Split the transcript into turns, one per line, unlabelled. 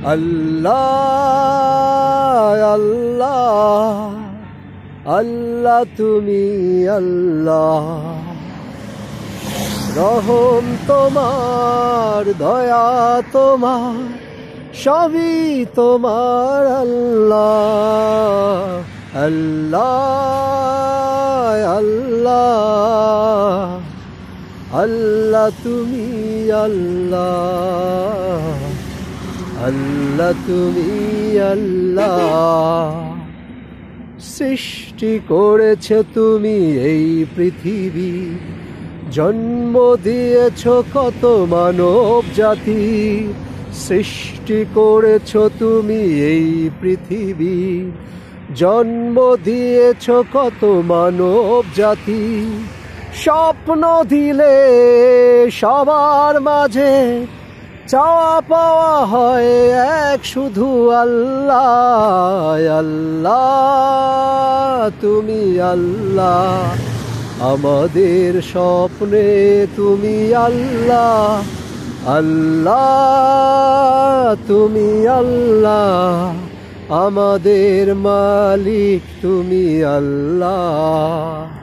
আল্লাহ আল্লাহ আল্লাহ তুমি আল্লাহ। রহম তোমার, দয়া তোমার, সবই তোমার আল্লাহ। আল্লাহ আল্লাহ আল্লাহ তুমি আল্লাহ। আল্লাহ তুমি আল্লাহ। সৃষ্টি করেছ তুমি এই পৃথিবী, জন্ম দিয়েছ কত মানব জাতি। সৃষ্টি করেছ তুমি এই পৃথিবী, জন্ম দিয়েছ কত মানব জাতি। স্বপ্ন দিলে সবার মাঝে, চাওয়া পাওয়া হয় এক শুধু আল্লাহ। আল্লাহ তুমি আল্লাহ, আমাদের স্বপ্নে তুমি আল্লাহ। আল্লাহ তুমি আল্লাহ, আমাদের মালিক তুমি আল্লাহ।